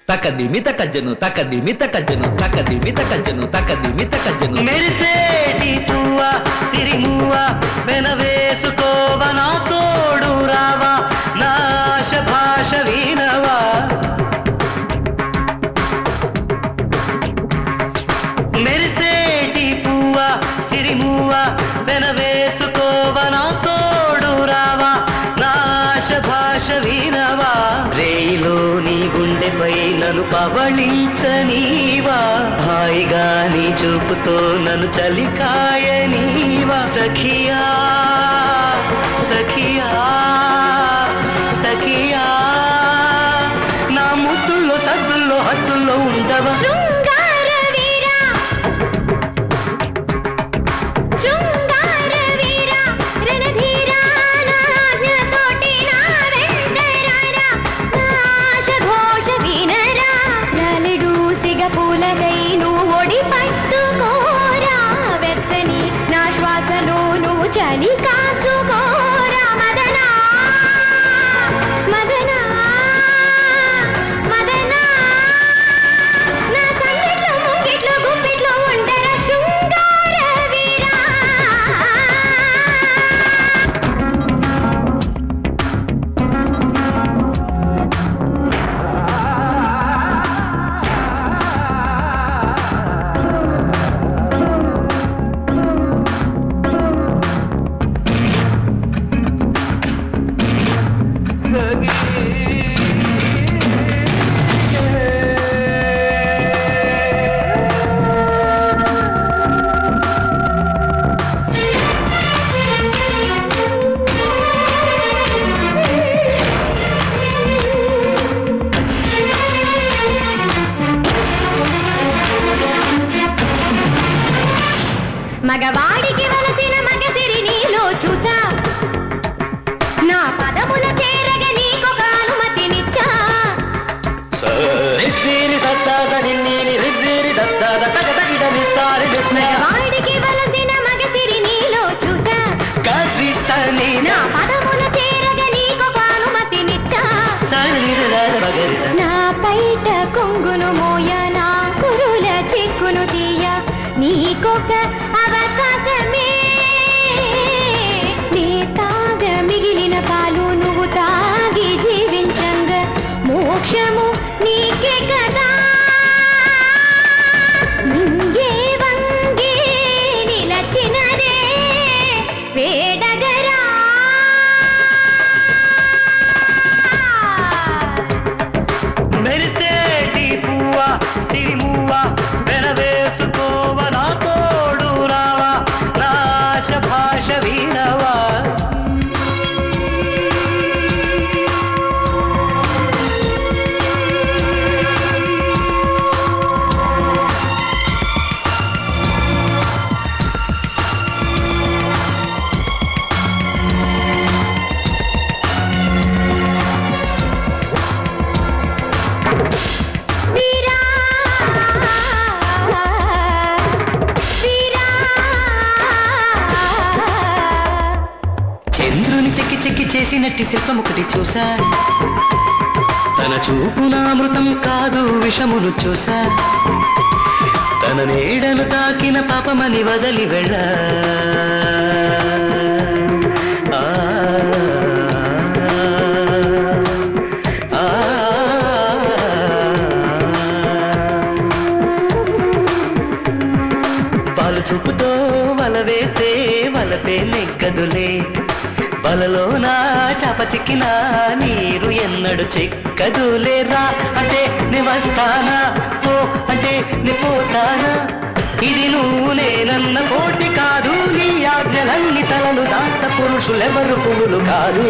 తకదిమిత కజ్జను తకదిమిత కజ్జను తకదిమిత కజ్జను తకదిమిత కజ్జను మెరిసేటి పువ్వ సిరిమువ్వ వెనవేసుకోవ నా తోడు రావా నా ఆశ భాష వినవా మెరిసేటి పువ్వ సిరిమువ్వ వెనవేసుకోవ నా తోడు రావా నా ఆశ భాష వినవా రేయిలో నీ గుండెపై నన్ను పవళించనీవా హాయిగా నీ చూపుతో నన్ను చలికాయనీవా సఖియా సఖియా సఖియా నా ముద్దుల్లో సద్దుల్లో హద్దుల్లో ఉండవా చలి కాచుకోరా మదనా మదనా మదనా నా సంగిట్లో ముంగిట్లో గుప్పిట్లో ఉండరా శృంగార వీరా మగవాడికి వలసిన మగసిరి నీలో చూసా నా పదముల చేరగ నీకొక అనుమతినిచ్చా మగవాడికి వలసిన మగసిరి నీలో చూసా నా పదముల చేరగ నీకొక అనుమతినిచ్చా నా పైట కొంగును మోయ నా కురుల చిక్కును తీయ నీకొక అవకాశమే నీ తాగ మిగిలిన పాలు నువ్వు తాగి జీవించంగ మోక్షము నీకే కదా నింగే వంగే నిలచినదే వేడగరా మెరిసేటి పువ్వ సిరిమువ్వ వెనవేసుకోవ నా తోడు రావా నా ఆశ భాష వినవా చంద్రుని చెక్కి చెక్కి చేసినట్టి శిల్పం ఒకటి చూసా తన చూపునామృతం కాదు విషమును చూసా తన నీడను తాకిన పాపమని వదలి వెళ్ళ పాలు చూపుతో వల వేస్తే వలపే నెగ్గదులే వలలో నా చాప చిక్కిన నీరు ఎన్నడు చిక్కదులేరా అంటే నే వస్తానా పో అంటే నే పోతానా ఇది నువ్వు నేనన్న పోటీ కాదు నీ ఆజ్ఞలన్నీ తలలు దాచ పురుషులెవరు పువ్వులు కాదు